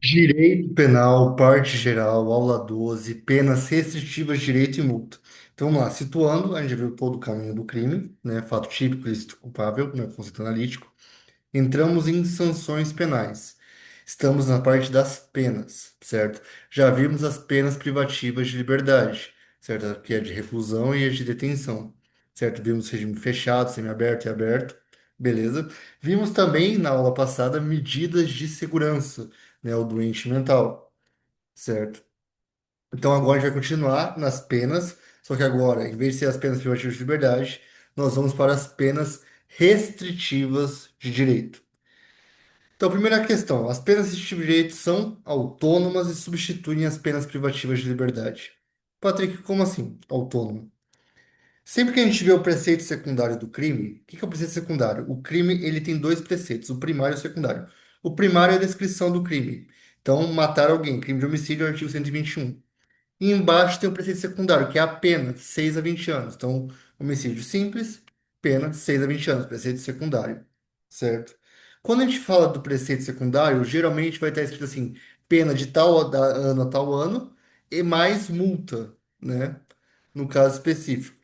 Direito penal, parte geral, aula 12, penas restritivas, direito e multa. Então, vamos lá, situando, a gente já viu todo o caminho do crime, né? Fato típico, ilícito culpável, né? Conceito analítico. Entramos em sanções penais. Estamos na parte das penas, certo? Já vimos as penas privativas de liberdade, certo? Que é de reclusão e a de detenção, certo? Vimos regime fechado, semiaberto e aberto, beleza? Vimos também, na aula passada, medidas de segurança, né? O doente mental, certo? Então agora a gente vai continuar nas penas, só que agora, em vez de ser as penas privativas de liberdade, nós vamos para as penas restritivas de direito. Então, primeira questão: as penas de tipo de direito são autônomas e substituem as penas privativas de liberdade. Patrick, como assim, autônomo? Sempre que a gente vê o preceito secundário do crime, o que que é o preceito secundário? O crime ele tem dois preceitos, o primário e o secundário. O primário é a descrição do crime. Então, matar alguém, crime de homicídio, artigo 121. E embaixo tem o preceito secundário, que é a pena, 6 a 20 anos. Então, homicídio simples, pena 6 a 20 anos, preceito secundário, certo? Quando a gente fala do preceito secundário, geralmente vai estar escrito assim, pena de ano a tal ano e mais multa, né? No caso específico,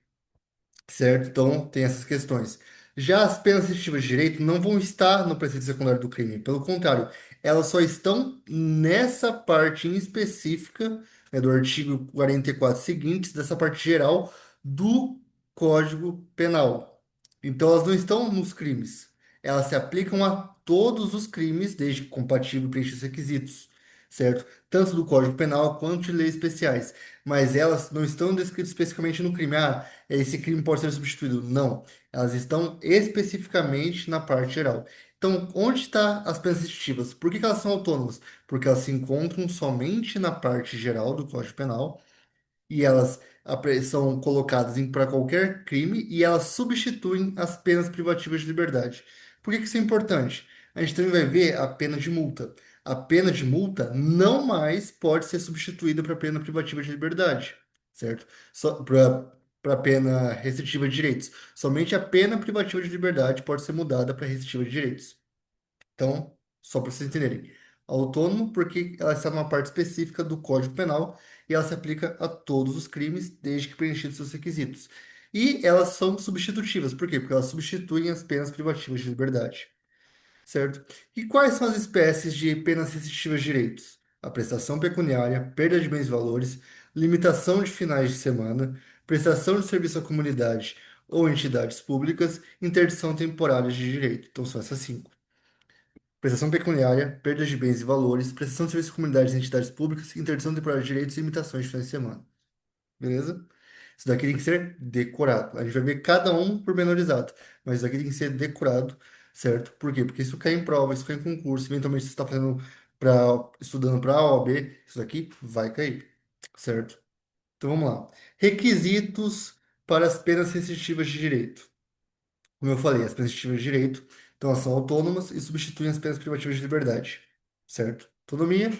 certo? Então, tem essas questões. Já as penas restritivas de direito não vão estar no preceito secundário do crime. Pelo contrário, elas só estão nessa parte em específica, né, do artigo 44 seguintes, dessa parte geral do Código Penal. Então, elas não estão nos crimes. Elas se aplicam a todos os crimes, desde que compatível e preencha os requisitos, certo? Tanto do Código Penal quanto de leis especiais. Mas elas não estão descritas especificamente no crime. Ah, esse crime pode ser substituído. Não, elas estão especificamente na parte geral. Então, onde estão as penas restritivas? Por que que elas são autônomas? Porque elas se encontram somente na parte geral do Código Penal e elas são colocadas para qualquer crime e elas substituem as penas privativas de liberdade. Por que que isso é importante? A gente também vai ver a pena de multa. A pena de multa não mais pode ser substituída para pena privativa de liberdade, certo? Só para pena restritiva de direitos. Somente a pena privativa de liberdade pode ser mudada para restritiva de direitos. Então, só para vocês entenderem, autônomo porque ela está numa parte específica do Código Penal e ela se aplica a todos os crimes, desde que preenchidos seus requisitos. E elas são substitutivas, por quê? Porque elas substituem as penas privativas de liberdade, certo? E quais são as espécies de penas restritivas de direitos? A prestação pecuniária, perda de bens e valores, limitação de finais de semana, prestação de serviço à comunidade ou entidades públicas, interdição temporária de direito. Então, são essas cinco. Prestação pecuniária, perda de bens e valores, prestação de serviços de comunidades e entidades públicas, interdição temporária de direitos e limitações de finais de semana. Beleza? Isso daqui tem que ser decorado. A gente vai ver cada um pormenorizado, mas isso daqui tem que ser decorado, certo? Por quê? Porque isso cai em prova, isso cai em concurso, eventualmente você está fazendo estudando para A ou B, isso daqui vai cair, certo? Então vamos lá. Requisitos para as penas restritivas de direito. Como eu falei, as penas privativas de direito, então elas são autônomas e substituem as penas privativas de liberdade, certo? Autonomia,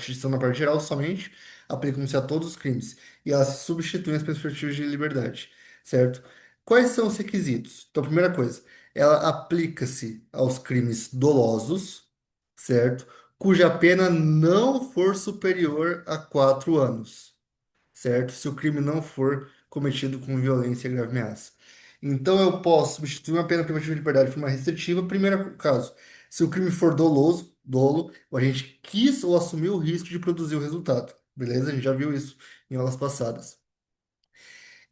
estão na parte geral somente, aplicam-se a todos os crimes e elas substituem as penas privativas de liberdade, certo? Quais são os requisitos? Então, primeira coisa, ela aplica-se aos crimes dolosos, certo? Cuja pena não for superior a 4 anos, certo? Se o crime não for cometido com violência e grave ameaça. Então, eu posso substituir uma pena privativa de liberdade por uma restritiva, primeiro caso, se o crime for doloso, dolo, o agente quis ou assumiu o risco de produzir o resultado. Beleza? A gente já viu isso em aulas passadas.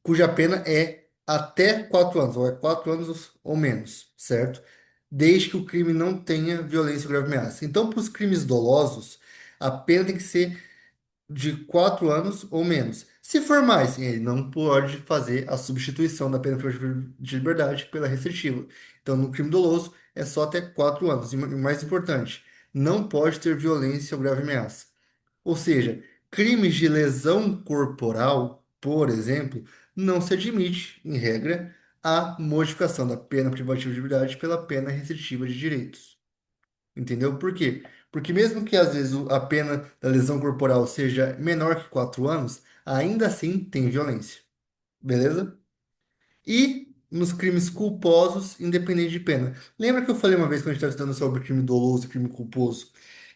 Cuja pena é até 4 anos, ou é 4 anos ou menos, certo? Desde que o crime não tenha violência ou grave ameaça. Então, para os crimes dolosos, a pena tem que ser de 4 anos ou menos. Se for mais, ele não pode fazer a substituição da pena privativa de liberdade pela restritiva. Então, no crime doloso, é só até 4 anos. E o mais importante, não pode ter violência ou grave ameaça. Ou seja, crimes de lesão corporal, por exemplo, não se admite, em regra, a modificação da pena privativa de liberdade pela pena restritiva de direitos. Entendeu? Por quê? Porque mesmo que às vezes a pena da lesão corporal seja menor que 4 anos, ainda assim tem violência. Beleza? E nos crimes culposos, independente de pena. Lembra que eu falei uma vez quando a gente estava estudando sobre crime doloso e crime culposo?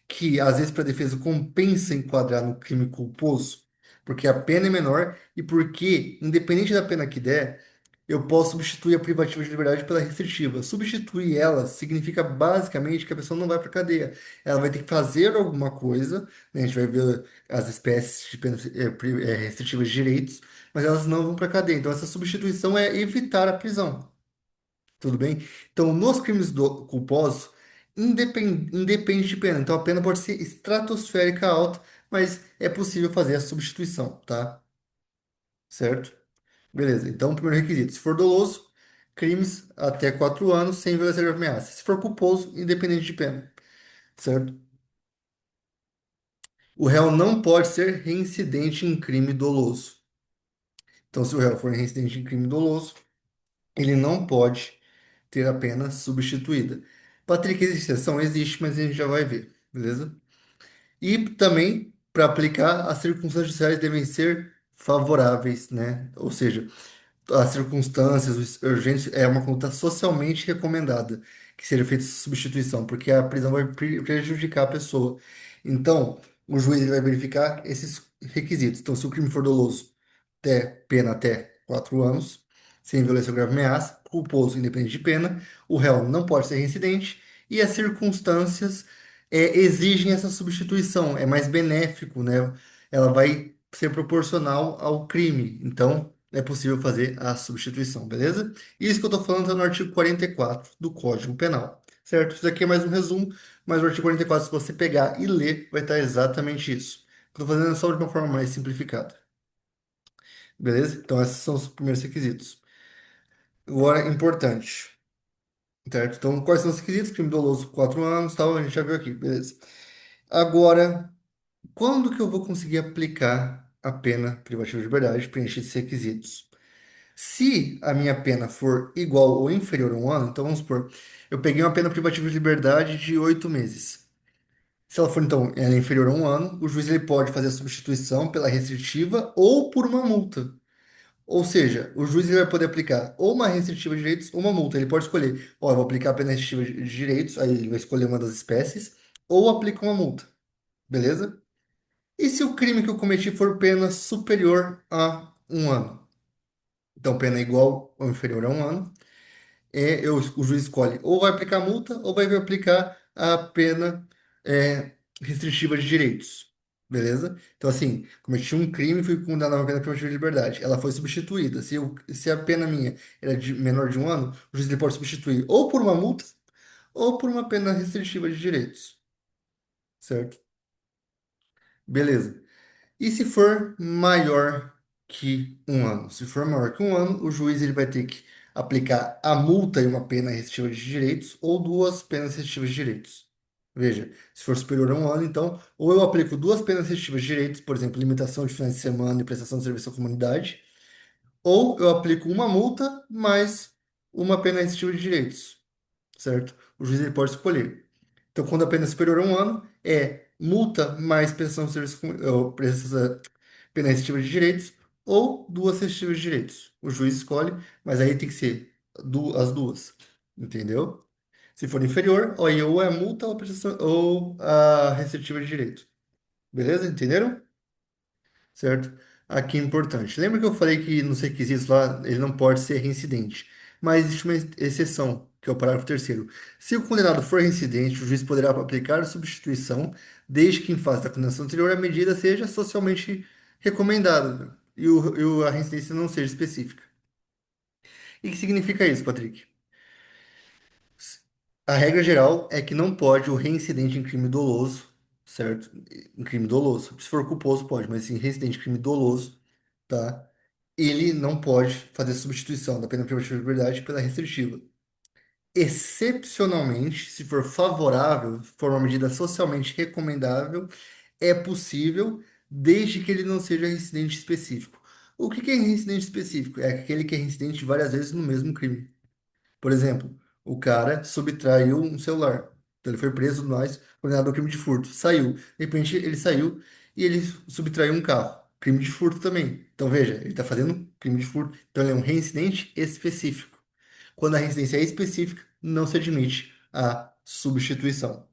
que às vezes para a defesa compensa enquadrar no crime culposo, porque a pena é menor e porque, independente da pena que der, eu posso substituir a privativa de liberdade pela restritiva. Substituir ela significa basicamente que a pessoa não vai para cadeia. Ela vai ter que fazer alguma coisa, né? A gente vai ver as espécies de penas restritivas de direitos, mas elas não vão para cadeia. Então, essa substituição é evitar a prisão. Tudo bem? Então, nos crimes culposos, independe de pena. Então, a pena pode ser estratosférica alta, mas é possível fazer a substituição, tá? Certo? Beleza. Então, primeiro requisito: se for doloso, crimes até 4 anos sem violência de ameaça. Se for culposo, independente de pena. Certo? O réu não pode ser reincidente em crime doloso. Então, se o réu for reincidente em crime doloso, ele não pode ter a pena substituída. Patrick, existe exceção? Existe, mas a gente já vai ver, beleza? E também, para aplicar, as circunstâncias judiciais devem ser favoráveis, né? Ou seja, as circunstâncias os urgentes é uma conduta socialmente recomendada que seja feita essa substituição, porque a prisão vai prejudicar a pessoa. Então, o juiz ele vai verificar esses requisitos. Então, se o crime for doloso, pena até 4 anos, sem violência ou grave ameaça, culposo, independente de pena, o réu não pode ser reincidente e as circunstâncias exigem essa substituição. É mais benéfico, né? Ela vai ser proporcional ao crime. Então, é possível fazer a substituição, beleza? Isso que eu estou falando está no artigo 44 do Código Penal, certo? Isso aqui é mais um resumo, mas o artigo 44, se você pegar e ler, vai estar exatamente isso. Estou fazendo só de uma forma mais simplificada, beleza? Então, esses são os primeiros requisitos. Agora, importante, certo? Então, quais são os requisitos? Crime doloso, 4 anos, tal, a gente já viu aqui, beleza? Agora, quando que eu vou conseguir aplicar a pena privativa de liberdade preencher esses requisitos? Se a minha pena for igual ou inferior a 1 ano, então vamos supor, eu peguei uma pena privativa de liberdade de 8 meses. Se ela for, então, ela é inferior a 1 ano, o juiz ele pode fazer a substituição pela restritiva ou por uma multa. Ou seja, o juiz ele vai poder aplicar ou uma restritiva de direitos ou uma multa. Ele pode escolher, ó, eu vou aplicar a pena restritiva de direitos, aí ele vai escolher uma das espécies, ou aplica uma multa, beleza? E se o crime que eu cometi for pena superior a 1 ano? Então, pena igual ou inferior a 1 ano. O juiz escolhe ou vai aplicar multa ou vai aplicar a pena é, restritiva de direitos. Beleza? Então, assim, cometi um crime e fui condenado a uma pena privativa de liberdade. Ela foi substituída. Se a pena minha era de menor de 1 ano, o juiz ele pode substituir ou por uma multa ou por uma pena restritiva de direitos. Certo? Beleza. E se for maior que 1 ano? Se for maior que 1 ano, o juiz ele vai ter que aplicar a multa e uma pena restritiva de direitos ou duas penas restritivas de direitos. Veja, se for superior a 1 ano, então, ou eu aplico duas penas restritivas de direitos, por exemplo, limitação de finais de semana e prestação de serviço à comunidade, ou eu aplico uma multa mais uma pena restritiva de direitos, certo? O juiz ele pode escolher. Então, quando a pena é superior a 1 ano, é multa mais prestação de serviço, pena restritiva de direitos ou duas restritivas de direitos. O juiz escolhe, mas aí tem que ser as duas, entendeu? Se for inferior, aí ou é multa ou a restritiva de direito. Beleza? Entenderam? Certo? Aqui é importante. Lembra que eu falei que nos requisitos lá ele não pode ser reincidente, mas existe uma exceção, que é o parágrafo terceiro. Se o condenado for reincidente, o juiz poderá aplicar a substituição, desde que em face da condenação anterior a medida seja socialmente recomendada a reincidência não seja específica. E o que significa isso, Patrick? A regra geral é que não pode o reincidente em crime doloso, certo? Em crime doloso. Se for culposo, pode, mas em reincidente em crime doloso, tá? Ele não pode fazer substituição da pena privativa de liberdade pela restritiva. Excepcionalmente, se for favorável, for uma medida socialmente recomendável, é possível, desde que ele não seja reincidente específico. O que que é reincidente específico? É aquele que é reincidente várias vezes no mesmo crime. Por exemplo, o cara subtraiu um celular. Então ele foi preso, nós, condenado ao crime de furto. Saiu. De repente ele saiu e ele subtraiu um carro. Crime de furto também. Então veja, ele está fazendo crime de furto. Então ele é um reincidente específico. Quando a reincidência é específica, não se admite a substituição.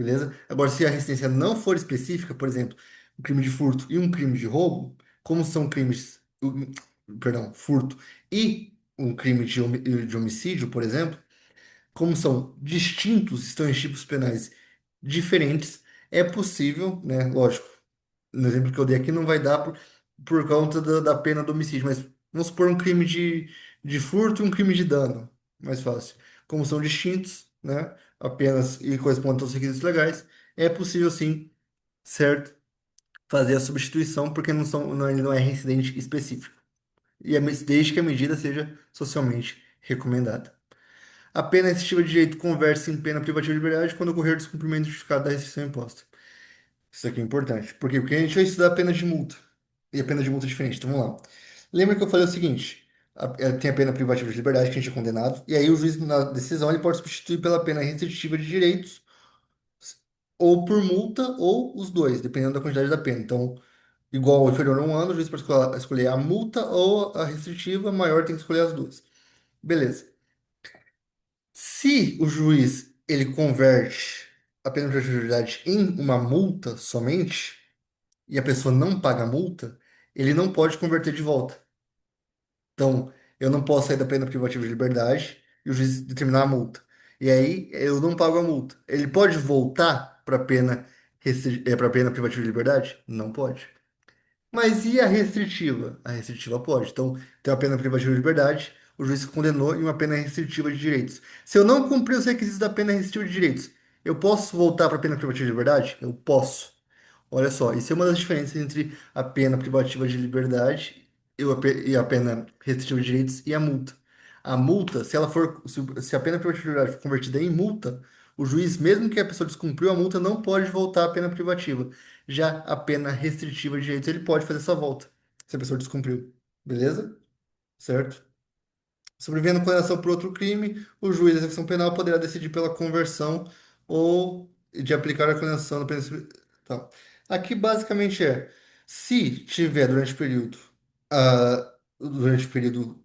beleza? Agora, se a resistência não for específica, por exemplo, um crime de furto e um crime de roubo, como são crimes, perdão, furto e um crime de homicídio, por exemplo, como são distintos, estão em tipos penais diferentes, é possível, né? Lógico, no exemplo que eu dei aqui não vai dar por conta da pena do homicídio, mas vamos supor um crime de furto e um crime de dano, mais fácil. Como são distintos, né? Apenas e correspondem aos requisitos legais, é possível sim, certo? Fazer a substituição porque ele não é reincidente específico. E desde que a medida seja socialmente recomendada. A pena restritiva de direito converte-se em pena privativa de liberdade quando ocorrer o descumprimento justificado da restrição imposta. Isso aqui é importante. Por quê? Porque a gente vai estudar a pena de multa. E a pena de multa é diferente. Então vamos lá. Lembra que eu falei o seguinte: tem a pena privativa de liberdade que a gente é condenado, e aí o juiz, na decisão, ele pode substituir pela pena restritiva de direitos, ou por multa, ou os dois, dependendo da quantidade da pena. Então, igual ou inferior a um ano, o juiz pode escolher a multa ou a restritiva, maior tem que escolher as duas. Beleza. Se o juiz ele converte a pena de privativa em uma multa somente, e a pessoa não paga a multa, ele não pode converter de volta. Então, eu não posso sair da pena privativa de liberdade e o juiz determinar a multa. E aí, eu não pago a multa. Ele pode voltar para a pena privativa de liberdade? Não pode. Mas e a restritiva? A restritiva pode. Então, tem uma pena privativa de liberdade, o juiz condenou em uma pena restritiva de direitos. Se eu não cumprir os requisitos da pena restritiva de direitos, eu posso voltar para a pena privativa de liberdade? Eu posso. Olha só, isso é uma das diferenças entre a pena privativa de liberdade e a pena restritiva de direitos e a multa. A multa, se a pena privativa de liberdade for convertida em multa, o juiz, mesmo que a pessoa descumpriu a multa, não pode voltar à pena privativa. Já a pena restritiva de direitos, ele pode fazer essa volta, se a pessoa descumpriu. Beleza? Certo? Sobrevivendo condenação por outro crime, o juiz da execução penal poderá decidir pela conversão ou de aplicar a condenação da pena. Tá. Aqui basicamente se tiver durante o período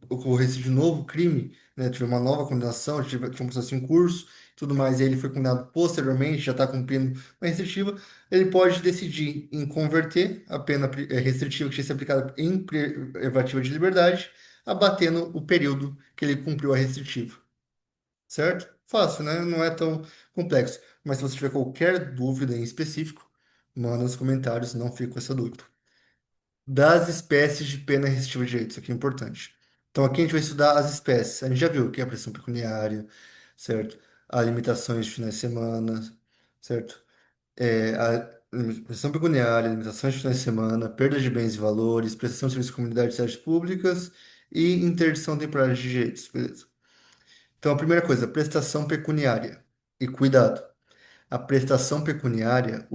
ocorresse de novo crime, né, tiver uma nova condenação, tiver um processo em curso, tudo mais, e ele foi condenado posteriormente, já está cumprindo uma restritiva, ele pode decidir em converter a pena restritiva que tinha sido aplicada em privativa de liberdade, abatendo o período que ele cumpriu a restritiva, certo? Fácil, né? Não é tão complexo. Mas se você tiver qualquer dúvida em específico, manda nos comentários, não fique com essa dúvida. Das espécies de pena restritiva de direito, isso aqui é importante. Então aqui a gente vai estudar as espécies. A gente já viu o que é a pressão pecuniária, certo? As limitações de finais de semana, certo? A prestação pecuniária, limitações de finais de semana, perda de bens e valores, prestação de serviços de comunidade e cidades públicas e interdição temporária de direitos, beleza? Então, a primeira coisa, prestação pecuniária. E cuidado, a prestação pecuniária,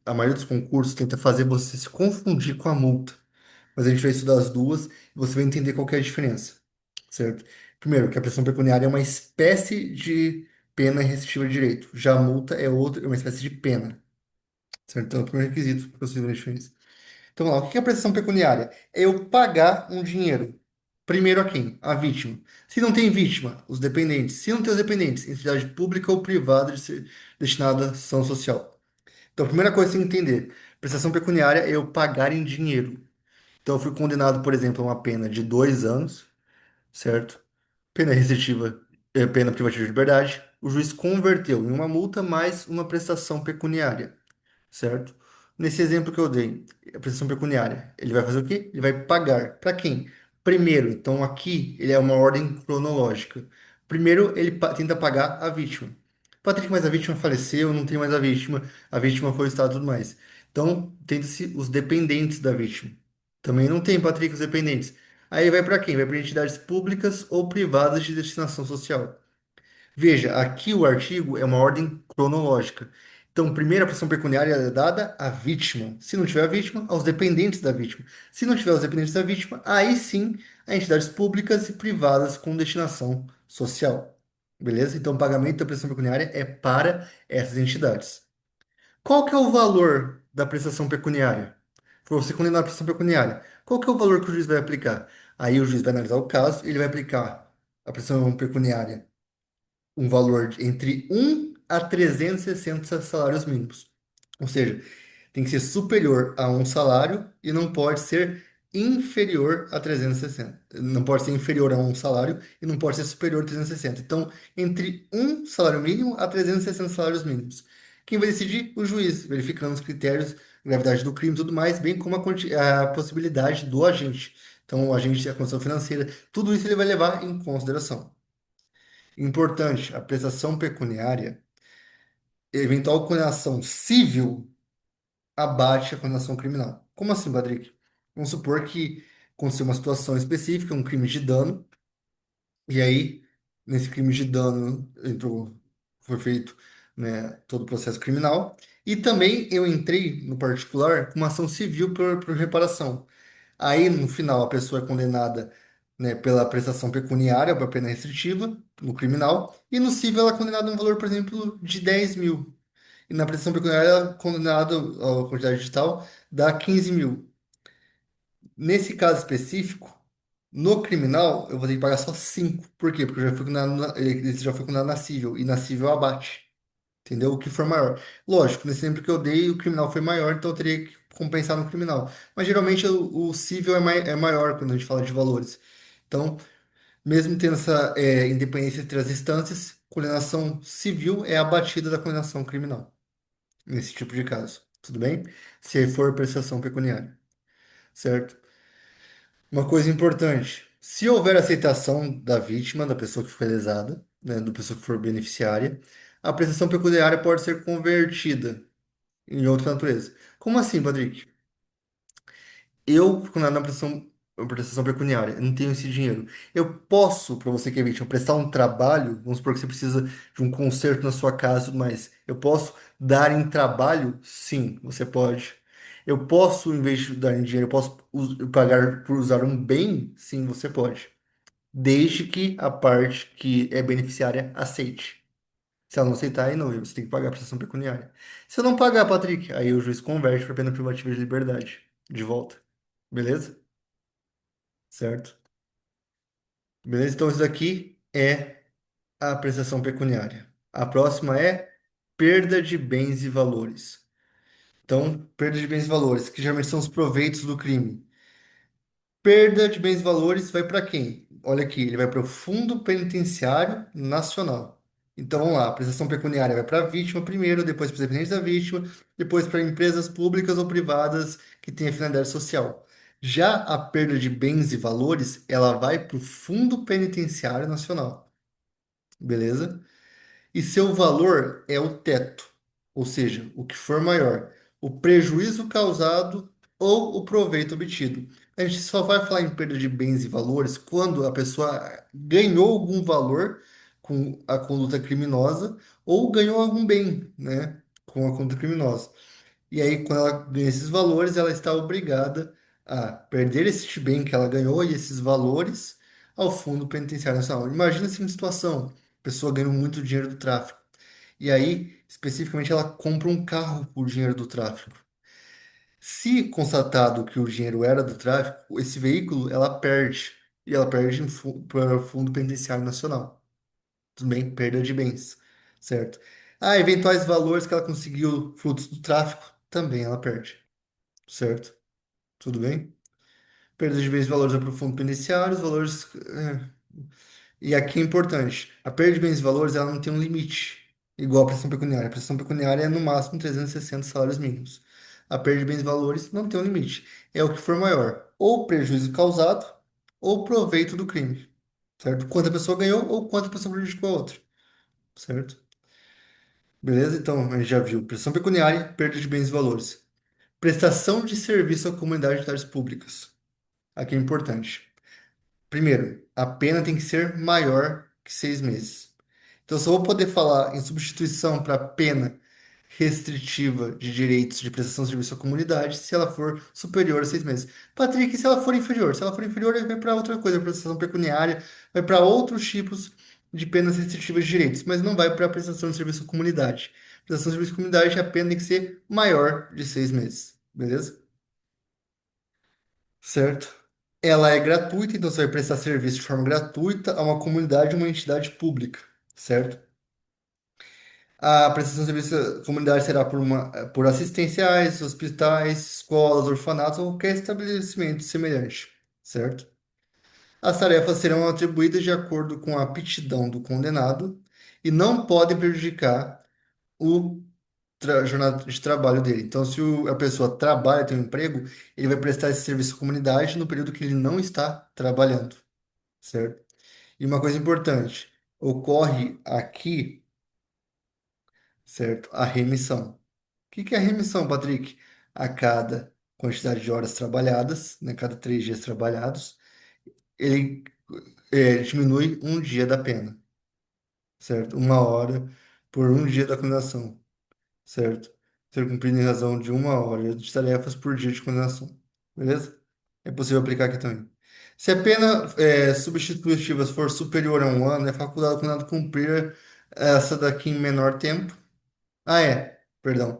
a maioria dos concursos tenta fazer você se confundir com a multa. Mas a gente vai estudar as duas e você vai entender qual que é a diferença, certo? Primeiro, que a prestação pecuniária é uma espécie de pena restritiva de direito. Já a multa é uma espécie de pena, certo? Então, é o primeiro requisito para você ver a diferença. Então, vamos lá, o que é a prestação pecuniária? É eu pagar um dinheiro. Primeiro a quem? A vítima. Se não tem vítima, os dependentes. Se não tem os dependentes, entidade pública ou privada destinada à ação social. Então, a primeira coisa que você tem que entender, prestação pecuniária é eu pagar em dinheiro. Então, eu fui condenado, por exemplo, a uma pena de 2 anos, certo? Pena restritiva, pena privativa de liberdade. O juiz converteu em uma multa mais uma prestação pecuniária, certo? Nesse exemplo que eu dei, a prestação pecuniária, ele vai fazer o quê? Ele vai pagar. Para quem? Primeiro, então aqui ele é uma ordem cronológica. Primeiro, ele tenta pagar a vítima. Patrick, mas a vítima faleceu, não tem mais a vítima foi o Estado e tudo mais. Então, tenta-se os dependentes da vítima. Também não tem, Patrick, os dependentes. Aí vai para quem? Vai para entidades públicas ou privadas de destinação social. Veja, aqui o artigo é uma ordem cronológica. Então, primeiro a prestação pecuniária é dada à vítima. Se não tiver a vítima, aos dependentes da vítima. Se não tiver os dependentes da vítima, aí sim a entidades públicas e privadas com destinação social. Beleza? Então, o pagamento da prestação pecuniária é para essas entidades. Qual que é o valor da prestação pecuniária? For você condenar a prestação pecuniária, qual que é o valor que o juiz vai aplicar? Aí o juiz vai analisar o caso, ele vai aplicar a prestação pecuniária um valor entre 1 a 360 salários mínimos. Ou seja, tem que ser superior a um salário e não pode ser inferior a 360. Não pode ser inferior a um salário e não pode ser superior a 360. Então, entre um salário mínimo a 360 salários mínimos. Quem vai decidir? O juiz, verificando os critérios, gravidade do crime e tudo mais, bem como a possibilidade do agente. Então, o agente, a condição financeira, tudo isso ele vai levar em consideração. Importante, a prestação pecuniária, eventual condenação civil abate a condenação criminal. Como assim, Patrick? Vamos supor que aconteceu uma situação específica, um crime de dano, e aí, nesse crime de dano, foi feito, né, todo o processo criminal, e também eu entrei, no particular, com uma ação civil por reparação. Aí, no final, a pessoa é condenada, né, pela prestação pecuniária, para pena restritiva, no criminal, e no civil ela é condenada a um valor, por exemplo, de 10 mil. E na prestação pecuniária, ela é condenada a quantidade digital dá 15 mil. Nesse caso específico, no criminal, eu vou ter que pagar só 5. Por quê? Porque eu já fui condenado ele já foi condenado na civil, e na civil abate. Entendeu? O que for maior. Lógico, nesse exemplo que eu dei, o criminal foi maior, então eu teria que compensar no criminal. Mas geralmente o civil é maior quando a gente fala de valores. Então, mesmo tendo essa independência entre as instâncias, condenação civil é abatida da condenação criminal, nesse tipo de caso. Tudo bem? Se for prestação pecuniária, certo? Uma coisa importante: se houver aceitação da vítima, da pessoa que foi lesada, né, da pessoa que for beneficiária, a prestação pecuniária pode ser convertida em outra natureza. Como assim, Patrick? Eu fico na prestação pecuniária, eu não tenho esse dinheiro. Eu posso, para você que é vítima, prestar um trabalho, vamos supor que você precisa de um conserto na sua casa e tudo mais. Eu posso dar em trabalho? Sim, você pode. Eu posso, em vez de dar em dinheiro, eu posso pagar por usar um bem? Sim, você pode. Desde que a parte que é beneficiária aceite. Se ela não aceitar, aí não, você tem que pagar a prestação pecuniária. Se eu não pagar, Patrick, aí o juiz converte para pena privativa de liberdade. De volta. Beleza? Certo? Beleza? Então, isso daqui é a prestação pecuniária. A próxima é perda de bens e valores. Então, perda de bens e valores, que geralmente são os proveitos do crime. Perda de bens e valores vai para quem? Olha aqui, ele vai para o Fundo Penitenciário Nacional. Então vamos lá, a prestação pecuniária vai para a vítima primeiro, depois para os dependentes da vítima, depois para empresas públicas ou privadas que tenham finalidade social. Já a perda de bens e valores, ela vai para o Fundo Penitenciário Nacional, beleza? E seu valor é o teto, ou seja, o que for maior, o prejuízo causado ou o proveito obtido. A gente só vai falar em perda de bens e valores quando a pessoa ganhou algum valor com a conduta criminosa ou ganhou algum bem, né, com a conduta criminosa. E aí, quando ela ganha esses valores, ela está obrigada a perder esse bem que ela ganhou e esses valores ao Fundo Penitenciário Nacional. Imagina assim uma situação, a pessoa ganhou muito dinheiro do tráfico. E aí, especificamente, ela compra um carro por dinheiro do tráfico. Se constatado que o dinheiro era do tráfico, esse veículo ela perde. E ela perde para o Fundo Penitenciário Nacional. Tudo bem? Perda de bens, certo? Ah, eventuais valores que ela conseguiu frutos do tráfico, também ela perde, certo? Tudo bem? Perda de bens e valores para o fundo penitenciário, os valores. E aqui é importante: a perda de bens e valores ela não tem um limite, igual a prestação pecuniária. A prestação pecuniária é no máximo 360 salários mínimos. A perda de bens e valores não tem um limite. É o que for maior, ou prejuízo causado, ou proveito do crime, certo? Quanto a pessoa ganhou ou quanto a pessoa prejudicou a outra, certo? Beleza? Então, a gente já viu prestação pecuniária, perda de bens e valores. Prestação de serviço à comunidade de utilidades públicas. Aqui é importante. Primeiro, a pena tem que ser maior que 6 meses. Então, só vou poder falar em substituição para pena restritiva de direitos de prestação de serviço à comunidade se ela for superior a 6 meses. Patrick, e se ela for inferior? Se ela for inferior, aí vai para outra coisa, prestação pecuniária, vai para outros tipos de penas restritivas de direitos, mas não vai para a prestação de serviço à comunidade. Prestação de serviço à comunidade, a pena tem que ser maior de 6 meses. Beleza? Certo? Ela é gratuita, então você vai prestar serviço de forma gratuita a uma comunidade, uma entidade pública, certo? A prestação de serviço comunitário será por assistenciais, hospitais, escolas, orfanatos ou qualquer estabelecimento semelhante, certo? As tarefas serão atribuídas de acordo com a aptidão do condenado e não podem prejudicar o jornada de trabalho dele. Então, se a pessoa trabalha, tem um emprego, ele vai prestar esse serviço à comunidade no período que ele não está trabalhando, certo? E uma coisa importante, ocorre aqui, certo, a remissão. O que que é a remissão, Patrick? A cada quantidade de horas trabalhadas, né, cada 3 dias trabalhados, ele diminui um dia da pena, certo? 1 hora por um dia da condenação, certo? Ser cumprido em razão de 1 hora de tarefas por dia de condenação, beleza? É possível aplicar aqui também. Se a pena substitutiva for superior a 1 ano, é facultado ao condenado cumprir essa daqui em menor tempo. Ah, perdão.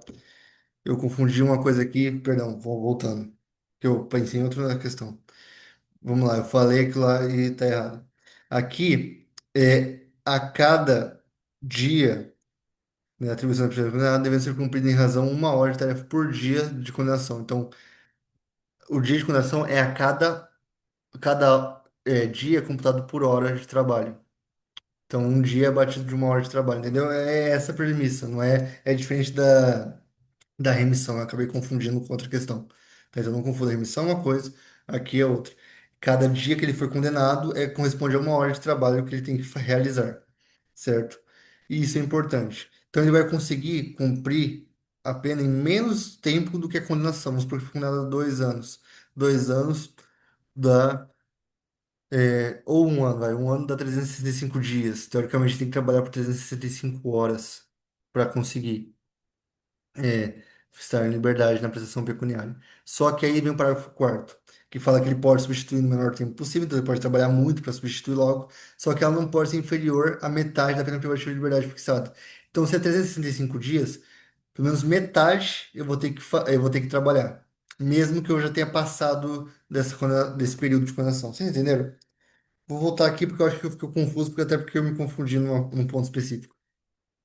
Eu confundi uma coisa aqui, perdão, vou voltando. Que eu pensei em outra questão. Vamos lá, eu falei aquilo lá e tá errado. Aqui, a cada dia, né, a atribuição da prisão condenada deve ser cumprida em razão 1 hora de tarefa por dia de condenação. Então, o dia de condenação é a cada dia computado por hora de trabalho. Então, um dia é batido de 1 hora de trabalho, entendeu? É essa a premissa, não é? É diferente da remissão. Eu acabei confundindo com outra questão. Tá? Então, não confunda. Remissão é uma coisa, aqui é outra. Cada dia que ele for condenado corresponde a 1 hora de trabalho que ele tem que realizar, certo? E isso é importante. Então, ele vai conseguir cumprir a pena em menos tempo do que a condenação. Vamos supor que foi condenado a 2 anos. 2 anos dá, ou 1 ano, vai. 1 ano dá 365 dias. Teoricamente, tem que trabalhar por 365 horas para conseguir estar em liberdade na prestação pecuniária. Só que aí vem o parágrafo quarto, que fala que ele pode substituir no menor tempo possível, então ele pode trabalhar muito para substituir logo, só que ela não pode ser inferior à metade da pena privativa de liberdade fixada. Então, se é 365 dias, pelo menos metade eu vou ter que trabalhar, mesmo que eu já tenha passado desse período de condenação. Vocês entenderam? Vou voltar aqui porque eu acho que eu fico confuso, porque até porque eu me confundi num ponto específico.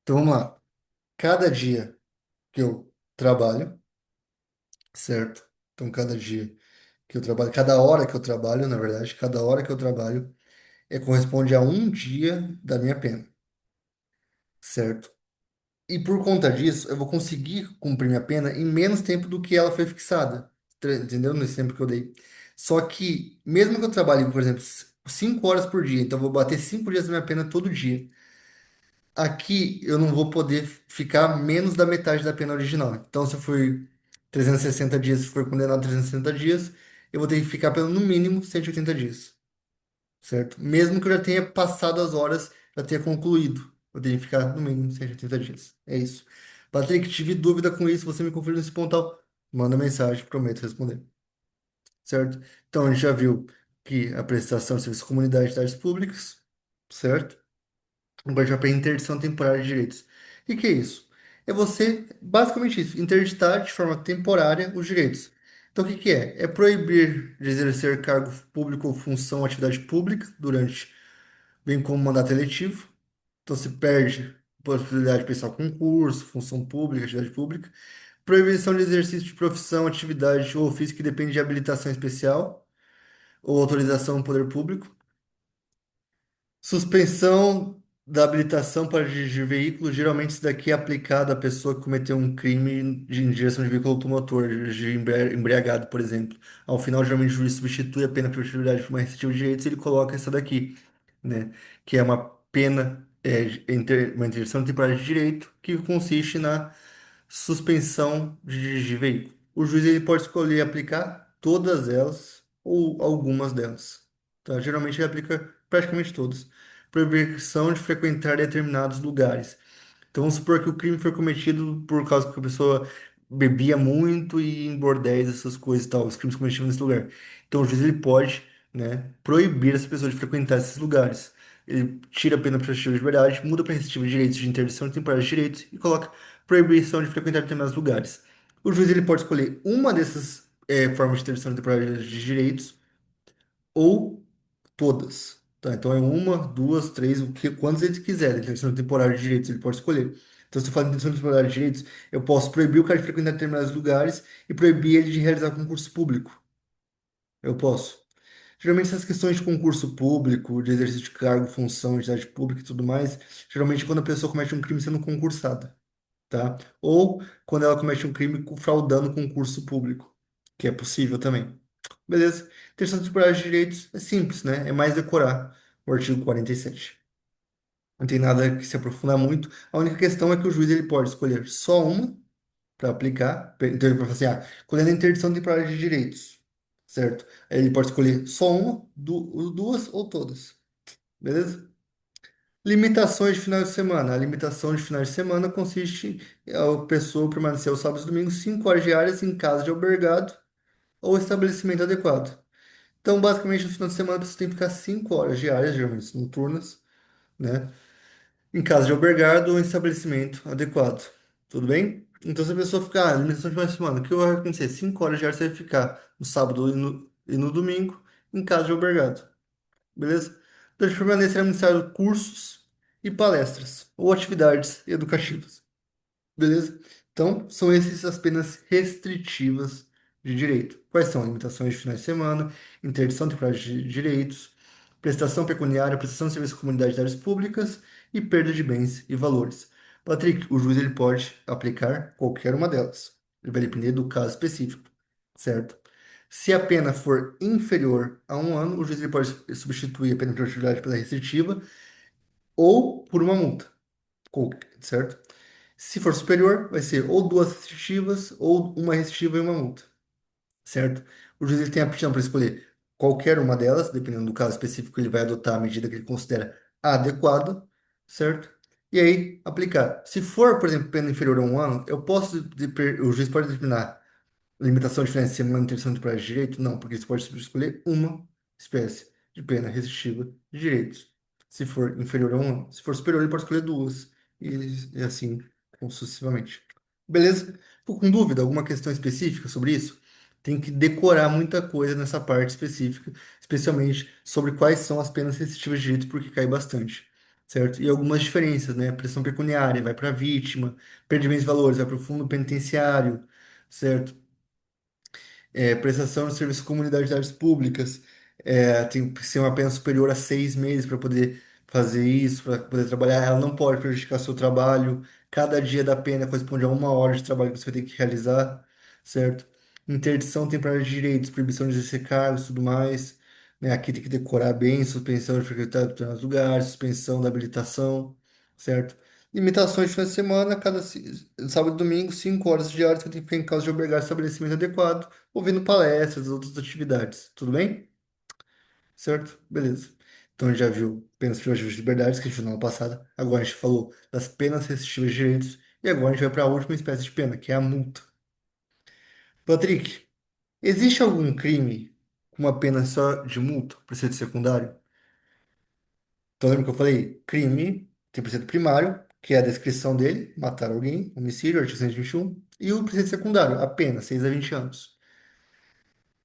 Então, vamos lá. Cada dia que eu trabalho, certo? Então, cada dia que eu trabalho, cada hora que eu trabalho, na verdade, cada hora que eu trabalho corresponde a um dia da minha pena, certo? E por conta disso, eu vou conseguir cumprir minha pena em menos tempo do que ela foi fixada, entendeu? Nesse tempo que eu dei. Só que, mesmo que eu trabalhe, por exemplo, 5 horas por dia, então eu vou bater 5 dias da minha pena todo dia. Aqui eu não vou poder ficar menos da metade da pena original. Então, se eu for 360 dias, se for condenado a 360 dias, eu vou ter que ficar pelo no mínimo 180 dias, certo? Mesmo que eu já tenha passado as horas, já tenha concluído, eu tenho que ficar no mínimo 180 dias. É isso. Patrick, tive dúvida com isso, você me confirma nesse ponto, manda mensagem, prometo responder, certo? Então, a gente já viu que a prestação de serviços de comunidade e atividades públicas, certo? Agora já para interdição temporária de direitos. O que é isso? É você, basicamente isso, interditar de forma temporária os direitos. Então, o que que é? É proibir de exercer cargo público ou função ou atividade pública durante, bem como mandato eletivo. Então, se perde a possibilidade de prestar concurso, função pública, atividade pública. Proibição de exercício de profissão, atividade ou ofício que depende de habilitação especial ou autorização do poder público. Suspensão da habilitação para dirigir veículo, geralmente isso daqui é aplicado à pessoa que cometeu um crime em direção de veículo automotor, dirigir embriagado, por exemplo. Ao final, geralmente o juiz substitui a pena por atividade por uma restritiva de direitos e ele coloca essa daqui, né? Que é uma pena, uma interdição temporária de direito, que consiste na suspensão de dirigir veículo. O juiz ele pode escolher aplicar todas elas ou algumas delas. Tá? Geralmente ele aplica praticamente todas. Proibição de frequentar determinados lugares. Então vamos supor que o crime foi cometido por causa que a pessoa bebia muito e em bordéis, essas coisas e tal, os crimes cometidos nesse lugar. Então o juiz ele pode, né, proibir essa pessoa de frequentar esses lugares. Ele tira a pena privativa de liberdade, muda para restritiva de direitos de interdição temporária de direitos e coloca proibição de frequentar determinados lugares. O juiz ele pode escolher uma dessas formas de interdição temporária de direitos ou todas. Tá? Então é uma, duas, três, quantos ele quiser. Interdição temporária de direitos ele pode escolher. Então, se eu falo de intenção de explorar direitos, eu posso proibir o cara de frequentar determinados lugares e proibir ele de realizar concurso público. Eu posso. Geralmente, essas questões de concurso público, de exercício de cargo, função, entidade pública e tudo mais, geralmente quando a pessoa comete um crime sendo concursada, tá? Ou quando ela comete um crime fraudando concurso público, que é possível também. Beleza? Terceira temporada de direitos é simples, né? É mais decorar o artigo 47. Não tem nada que se aprofundar muito. A única questão é que o juiz ele pode escolher só uma para aplicar. Então ele pode falar assim, colhendo a interdição temporária de direitos, certo? Aí ele pode escolher só uma, duas ou todas, beleza? Limitações de final de semana. A limitação de final de semana consiste em a pessoa permanecer aos sábados e domingos 5 horas diárias em casa de albergado ou estabelecimento adequado. Então, basicamente, no final de semana você tem que ficar 5 horas diárias, geralmente noturnas, né? Em casa de albergado ou em estabelecimento adequado. Tudo bem? Então, se a pessoa ficar, limitação de final de semana, o que vai acontecer? 5 horas diárias você vai ficar no sábado e no domingo em casa de albergado. Beleza? Durante a permanência serão ministrados cursos e palestras ou atividades educativas. Beleza? Então, são essas as penas restritivas de direito. Quais são? Limitações de finais de semana, interdição temporária de direitos, prestação pecuniária, prestação de serviços à comunidade de áreas públicas e perda de bens e valores. Patrick, o juiz ele pode aplicar qualquer uma delas. Ele vai depender do caso específico, certo? Se a pena for inferior a 1 ano, o juiz ele pode substituir a pena de atividade pela restritiva ou por uma multa, certo? Se for superior, vai ser ou duas restritivas ou uma restritiva e uma multa, certo? O juiz ele tem a aptidão para escolher qualquer uma delas, dependendo do caso específico, ele vai adotar a medida que ele considera adequada, certo? E aí, aplicar. Se for, por exemplo, pena inferior a 1 ano, o juiz pode determinar limitação de diferença de manutenção temporária de direito? Não, porque você pode escolher uma espécie de pena restritiva de direitos, se for inferior a 1 ano. Se for superior, ele pode escolher duas, e assim sucessivamente. Beleza? Ficou com dúvida? Alguma questão específica sobre isso? Tem que decorar muita coisa nessa parte específica, especialmente sobre quais são as penas restritivas de direito, porque cai bastante, certo? E algumas diferenças, né? Pressão pecuniária vai para a vítima, perdimento de valores vai para o fundo penitenciário, certo? Prestação de serviços de comunidades públicas, tem que ser uma pena superior a 6 meses para poder fazer isso, para poder trabalhar. Ela não pode prejudicar seu trabalho. Cada dia da pena corresponde a 1 hora de trabalho que você vai ter que realizar, certo? Interdição temporária de direitos, proibição de exercer cargos, tudo mais. Né? Aqui tem que decorar bem, suspensão de frequentar determinados lugares, suspensão da habilitação, certo? Limitações de final de semana, sábado e domingo, 5 horas diárias que eu tenho que ficar em casa de albergar estabelecimento adequado ouvindo palestras, outras atividades. Tudo bem? Certo? Beleza. Então a gente já viu penas privativas de liberdade, que a gente viu na aula passada. Agora a gente falou das penas restritivas de direitos. E agora a gente vai para a última espécie de pena, que é a multa. Patrick, existe algum crime com uma pena só de multa, preceito secundário? Então lembra que eu falei? Crime tem preceito primário, que é a descrição dele, matar alguém, homicídio, artigo 121. E o preceito secundário, a pena, 6 a 20 anos.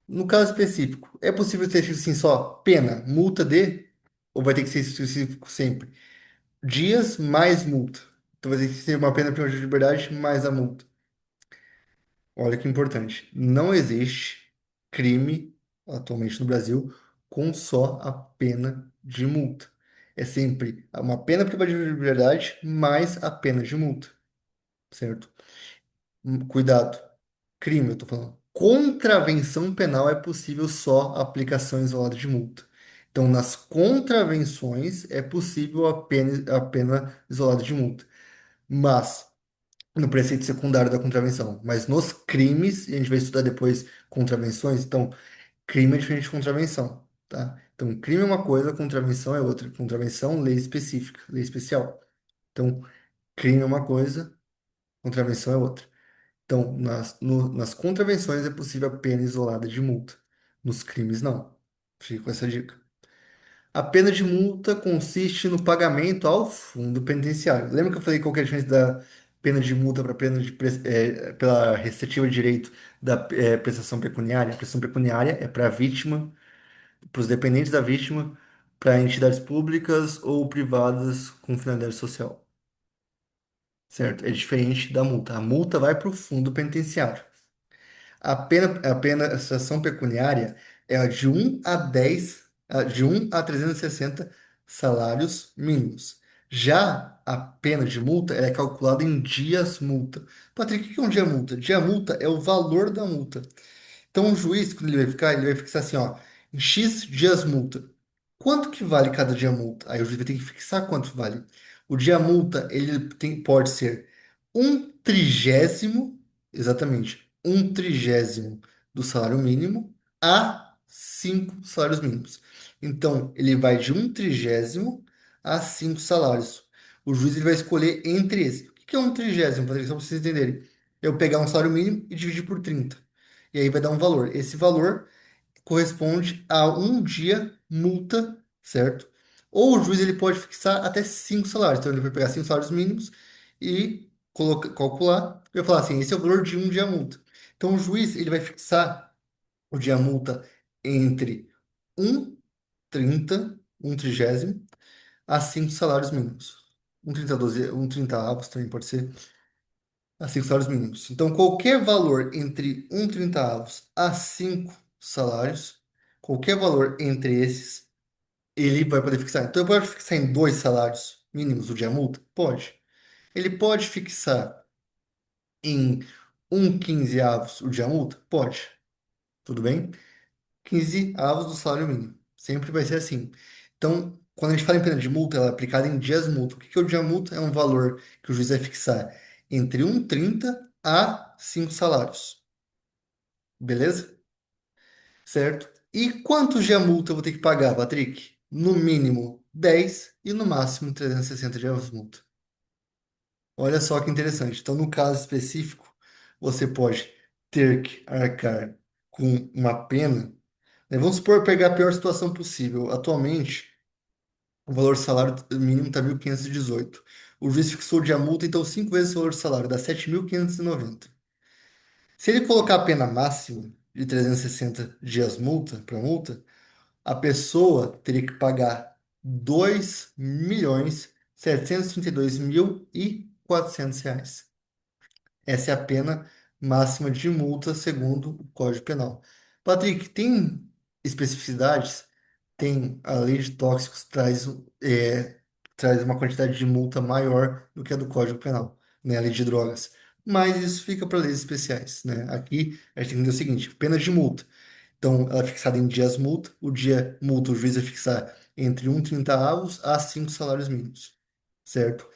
No caso específico, é possível ter escrito assim só pena, multa de, ou vai ter que ser específico sempre? Dias mais multa. Então vai ter que ser uma pena privativa de liberdade mais a multa. Olha que importante. Não existe crime atualmente no Brasil com só a pena de multa. É sempre uma pena privativa de liberdade mais a pena de multa, certo? Cuidado. Crime, eu tô falando. Contravenção penal é possível só aplicação isolada de multa. Então, nas contravenções é possível a pena isolada de multa. Mas, no preceito secundário da contravenção. Mas nos crimes, e a gente vai estudar depois contravenções, então, crime é diferente de contravenção, tá? Então, crime é uma coisa, contravenção é outra. Contravenção, lei específica, lei especial. Então, crime é uma coisa, contravenção é outra. Então, nas contravenções é possível a pena isolada de multa. Nos crimes, não. Fica com essa dica. A pena de multa consiste no pagamento ao fundo penitenciário. Lembra que eu falei qual que é a diferença da pena de multa para pela restritiva de direito da prestação pecuniária? A prestação pecuniária é para a vítima, para os dependentes da vítima, para entidades públicas ou privadas com finalidade social. certo? É diferente da multa. A multa vai para o fundo penitenciário. A sanção pecuniária é a de 1 a 360 salários mínimos. Já a pena de multa ela é calculada em dias multa. Patrick, o que é um dia multa? Dia multa é o valor da multa. Então, o juiz, quando ele vai fixar assim, ó, em X dias multa. Quanto que vale cada dia multa? Aí o juiz vai ter que fixar quanto vale. O dia multa, pode ser 1/30, exatamente, 1/30 do salário mínimo a 5 salários mínimos. Então, ele vai de 1/30 a 5 salários. O juiz ele vai escolher entre esses. O que é 1/30, Patrícia? Só para vocês entenderem. Eu pegar um salário mínimo e dividir por 30. E aí vai dar um valor. Esse valor corresponde a um dia multa, certo? Ou o juiz ele pode fixar até 5 salários. Então ele vai pegar 5 salários mínimos e calcular. E vai falar assim, esse é o valor de um dia multa. Então o juiz ele vai fixar o dia multa entre 1/30 a 5 salários mínimos. 1/30 1/30 avos também pode ser a 5 salários mínimos. Então, qualquer valor entre 1/30 a 5 salários, qualquer valor entre esses, ele vai poder fixar. Então, ele pode fixar em 2 salários mínimos o dia multa? Pode. Ele pode fixar em 1/15 o dia multa? Pode. Tudo bem? 15 avos do salário mínimo. Sempre vai ser assim. Então, quando a gente fala em pena de multa, ela é aplicada em dias multa. O que que é o dia multa? É um valor que o juiz vai fixar entre 1/30 a 5 salários. Beleza? Certo? E quantos dia multa eu vou ter que pagar, Patrick? No mínimo 10 e no máximo 360 dias de multa. Olha só que interessante. Então, no caso específico, você pode ter que arcar com uma pena, né? Vamos supor pegar a pior situação possível. Atualmente, o valor do salário mínimo está 1.518. O juiz fixou de a multa, então 5 vezes o valor do salário, dá 7.590. Se ele colocar a pena máxima de 360 dias multa para multa, a pessoa teria que pagar 2.732.400 reais. Essa é a pena máxima de multa segundo o Código Penal. Patrick, tem especificidades? Tem. A lei de tóxicos traz uma quantidade de multa maior do que a do Código Penal, né? A lei de drogas. Mas isso fica para leis especiais, né? Aqui a gente tem que entender o seguinte: pena de multa. Então, ela é fixada em dias multa. O dia multa, o juiz vai fixar entre 1/30 a 5 salários mínimos, certo?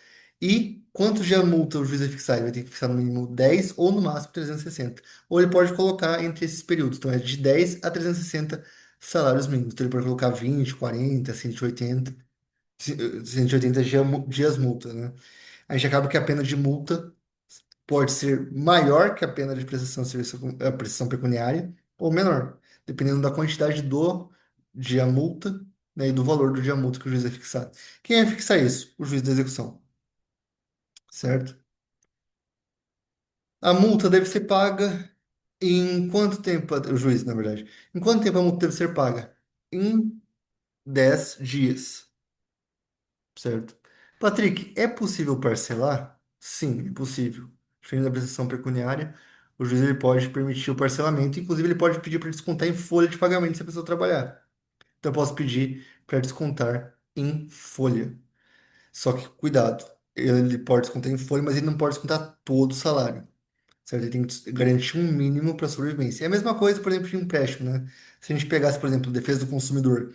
E quanto dia multa o juiz vai fixar? Ele vai ter que fixar no mínimo 10 ou no máximo 360. Ou ele pode colocar entre esses períodos. Então, é de 10 a 360 salários mínimos. Então, ele pode colocar 20, 40, 180, 180 dias multa, né? A gente acaba que a pena de multa pode ser maior que a pena de prestação de serviço, a prestação pecuniária, ou menor, dependendo da quantidade do dia multa, né, e do valor do dia multa que o juiz vai fixar. Quem vai fixar isso? O juiz da execução, certo? A multa deve ser paga em quanto tempo, o juiz, na verdade, em quanto tempo a multa deve ser paga? Em 10 dias, certo? Patrick, é possível parcelar? Sim, é possível. Diferente da prestação pecuniária, o juiz ele pode permitir o parcelamento, inclusive ele pode pedir para descontar em folha de pagamento se a pessoa trabalhar. Então eu posso pedir para descontar em folha. Só que cuidado, ele pode descontar em folha, mas ele não pode descontar todo o salário, certo? Ele tem que garantir um mínimo para sobrevivência. É a mesma coisa, por exemplo, de empréstimo, né? Se a gente pegasse, por exemplo, defesa do consumidor,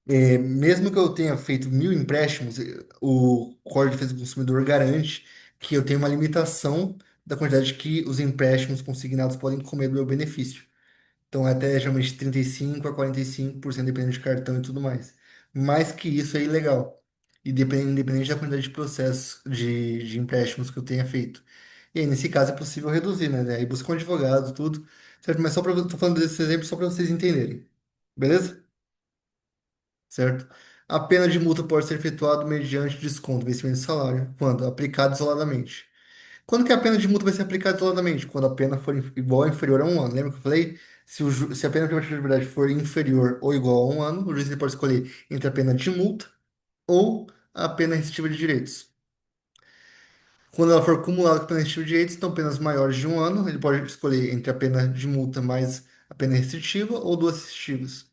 mesmo que eu tenha feito 1.000 empréstimos, o Código de Defesa do Consumidor garante que eu tenho uma limitação da quantidade que os empréstimos consignados podem comer do meu benefício. Então, é até geralmente 35 a 45%, dependendo de cartão e tudo mais. Mais que isso é ilegal. E independente da quantidade de processos de empréstimos que eu tenha feito. E aí, nesse caso, é possível reduzir, né? Aí busca um advogado, tudo. Certo? Mas só para eu tô falando desses exemplos só para vocês entenderem. Beleza? Certo? A pena de multa pode ser efetuada mediante desconto, vencimento de salário, quando aplicado isoladamente. Quando que a pena de multa vai ser aplicada isoladamente? Quando a pena for igual ou inferior a um ano. Lembra que eu falei? Se a pena privativa de liberdade for inferior ou igual a um ano, o juiz ele pode escolher entre a pena de multa ou a pena restritiva de direitos. Quando ela for acumulada com pena restritiva de direitos, então penas maiores de 1 ano, ele pode escolher entre a pena de multa mais a pena restritiva ou duas restritivas,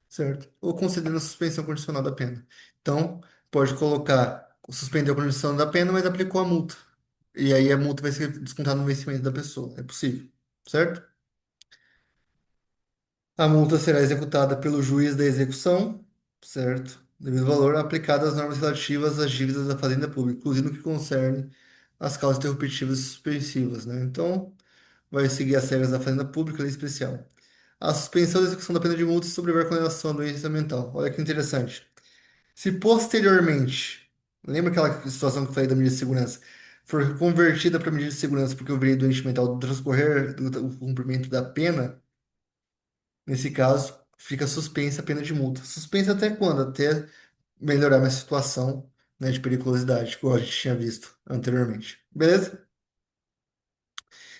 certo? Ou concedendo a suspensão condicional da pena. Então, pode colocar, suspendeu a condição da pena, mas aplicou a multa. E aí a multa vai ser descontada no vencimento da pessoa. É possível, certo? A multa será executada pelo juiz da execução, certo? Devido valor aplicado às normas relativas às dívidas da Fazenda Pública, inclusive no que concerne as causas interruptivas e suspensivas, né? Então, vai seguir as regras da Fazenda Pública, lei especial. A suspensão da execução da pena de multa se sobreviver a condenação à doença mental. Olha que interessante. Se posteriormente, lembra aquela situação que eu falei da medida de segurança, for convertida para medida de segurança porque eu virei doente mental do transcorrer do cumprimento da pena, nesse caso, fica suspensa a pena de multa. Suspensa até quando? Até melhorar minha situação, né, de periculosidade, que a gente tinha visto anteriormente. Beleza?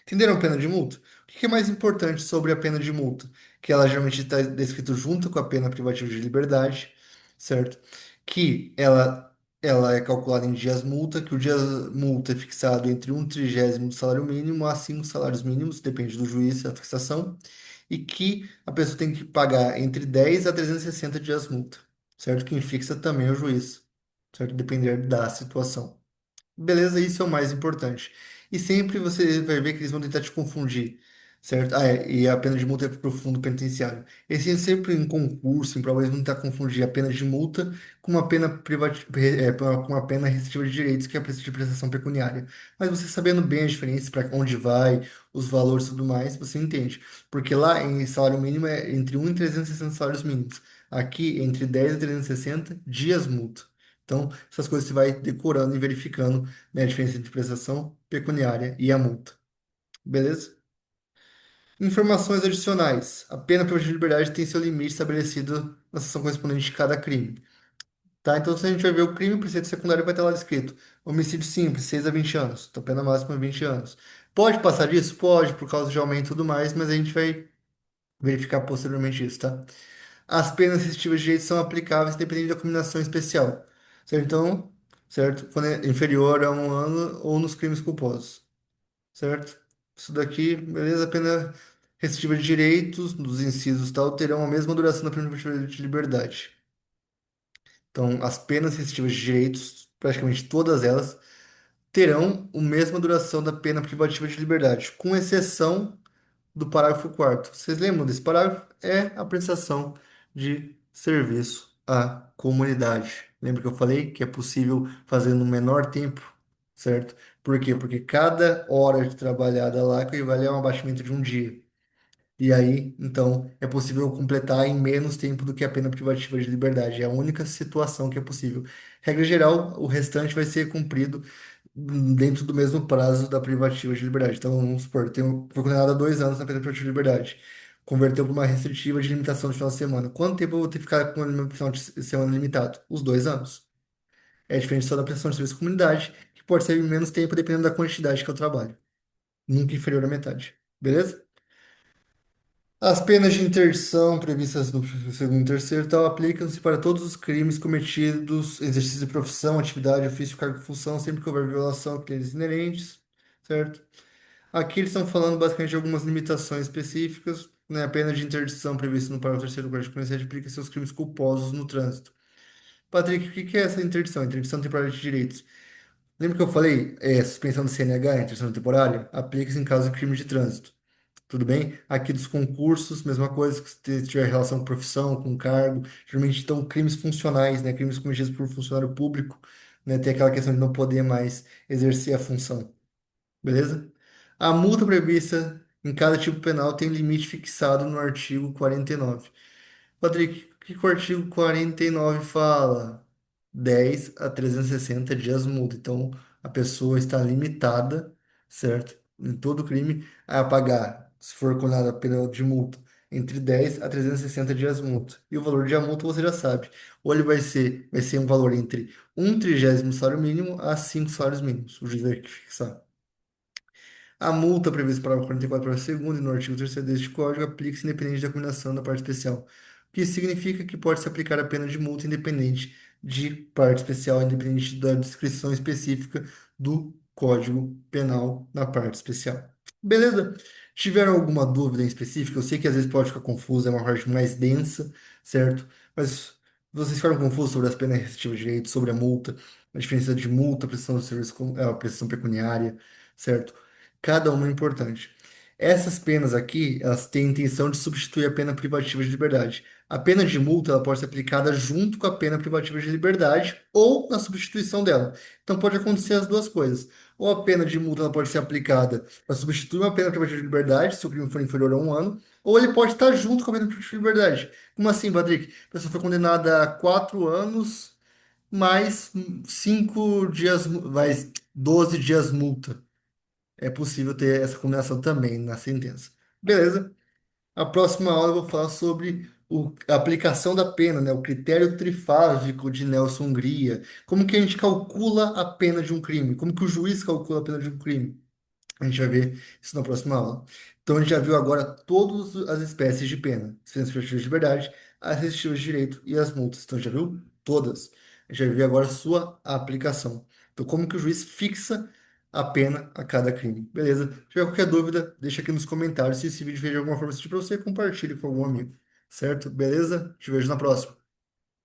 Entenderam a pena de multa? O que é mais importante sobre a pena de multa? Que ela geralmente está descrito junto com a pena privativa de liberdade, certo? Que ela é calculada em dias multa, que o dia multa é fixado entre 1/30 do salário mínimo a 5 salários mínimos, depende do juiz a fixação, e que a pessoa tem que pagar entre 10 a 360 dias multa, certo? Quem fixa também é o juiz, certo? Depender da situação. Beleza, isso é o mais importante. E sempre você vai ver que eles vão tentar te confundir, certo? Ah, e a pena de multa é para o fundo penitenciário. Eles têm sempre em concurso, em prova, eles vão tentar confundir a pena de multa com uma pena com uma pena restritiva de direitos, que é a de prestação pecuniária. Mas você sabendo bem a diferença para onde vai, os valores e tudo mais, você entende. Porque lá em salário mínimo é entre 1 e 360 salários mínimos. Aqui, entre 10 e 360 dias multa. Então, essas coisas você vai decorando e verificando, né, a diferença entre prestação pecuniária e a multa. Beleza? Informações adicionais. A pena privativa de liberdade tem seu limite estabelecido na seção correspondente de cada crime. Tá? Então, se a gente vai ver o crime, preceito secundário vai estar lá escrito. Homicídio simples, 6 a 20 anos. Então, pena máxima é 20 anos. Pode passar disso? Pode, por causa de aumento e tudo mais, mas a gente vai verificar posteriormente isso, tá? As penas restritivas de direito são aplicáveis dependendo da combinação especial, certo? Então, certo? Quando é inferior a 1 ano ou nos crimes culposos, certo? Isso daqui, beleza? A pena restritiva de direitos, dos incisos tal, terão a mesma duração da pena privativa de liberdade. Então, as penas restritivas de direitos, praticamente todas elas, terão a mesma duração da pena privativa de liberdade, com exceção do parágrafo 4º. Vocês lembram desse parágrafo? É a prestação de serviço à comunidade. Lembra que eu falei que é possível fazer no menor tempo, certo? Por quê? Porque cada hora de trabalhada lá equivale a um abatimento de um dia. E aí, então, é possível completar em menos tempo do que a pena privativa de liberdade. É a única situação que é possível. Regra geral, o restante vai ser cumprido dentro do mesmo prazo da privativa de liberdade. Então, vamos supor, foi condenado a 2 anos na pena privativa de liberdade. Converteu para uma restritiva de limitação de final de semana. Quanto tempo eu vou ter que ficar com o final de semana limitado? Os 2 anos. É diferente só da prestação de serviço à comunidade, que pode ser em menos tempo, dependendo da quantidade que eu trabalho. Nunca inferior à metade. Beleza? As penas de interdição previstas no segundo e terceiro tal aplicam-se para todos os crimes cometidos, exercício de profissão, atividade, ofício, cargo, função, sempre que houver violação a crimes inerentes, certo? Aqui eles estão falando basicamente de algumas limitações específicas, né? A pena de interdição prevista no parágrafo terceiro do Código de Processo aplica-se aos crimes culposos no trânsito. Patrick, o que que é essa interdição? Interdição temporária de direitos. Lembra que eu falei, suspensão do CNH, interdição temporária? Aplica-se em caso de crime de trânsito. Tudo bem? Aqui dos concursos, mesma coisa, que se tiver relação com profissão, com cargo, geralmente estão crimes funcionais, né? Crimes cometidos por funcionário público, né? Tem aquela questão de não poder mais exercer a função, beleza? A multa prevista em cada tipo penal tem limite fixado no artigo 49. Patrick, o que que o artigo 49 fala? 10 a 360 dias multa. Então, a pessoa está limitada, certo? Em todo crime, a pagar, se for condenada a pena de multa, entre 10 a 360 dias multa. E o valor de a multa você já sabe. Ou ele vai ser um valor entre 1/30 salário mínimo a 5 salários mínimos. O juiz vai fixar. A multa prevista para o 44 para segundo e no artigo 3º deste Código aplica-se independente da combinação da parte especial, o que significa que pode-se aplicar a pena de multa independente de parte especial, independente da descrição específica do Código Penal na parte especial. Beleza? Tiveram alguma dúvida em específico? Eu sei que às vezes pode ficar confuso, é uma parte mais densa, certo? Mas vocês ficaram confusos sobre as penas restritivas de direito, sobre a multa, a diferença de multa, prestação de serviço, prestação pecuniária, certo? Cada uma é importante. Essas penas aqui, elas têm a intenção de substituir a pena privativa de liberdade. A pena de multa, ela pode ser aplicada junto com a pena privativa de liberdade ou na substituição dela. Então pode acontecer as duas coisas. Ou a pena de multa ela pode ser aplicada para substituir uma pena privativa de liberdade, se o crime for inferior a 1 ano, ou ele pode estar junto com a pena privativa de liberdade. Como assim, Patrick? A pessoa foi condenada a 4 anos mais 5 dias, mais 12 dias multa. É possível ter essa combinação também na sentença. Beleza? A próxima aula eu vou falar sobre a aplicação da pena, né? O critério trifásico de Nelson Hungria. Como que a gente calcula a pena de um crime? Como que o juiz calcula a pena de um crime? A gente vai ver isso na próxima aula. Então, a gente já viu agora todas as espécies de pena: as penas privativas de liberdade, as restritivas de direito e as multas. Então, já viu todas. A gente vai ver agora a sua aplicação. Então, como que o juiz fixa a pena a cada crime. Beleza? Se tiver qualquer dúvida, deixa aqui nos comentários. Se esse vídeo fez de alguma forma sentido para você, compartilhe com algum amigo. Certo? Beleza? Te vejo na próxima.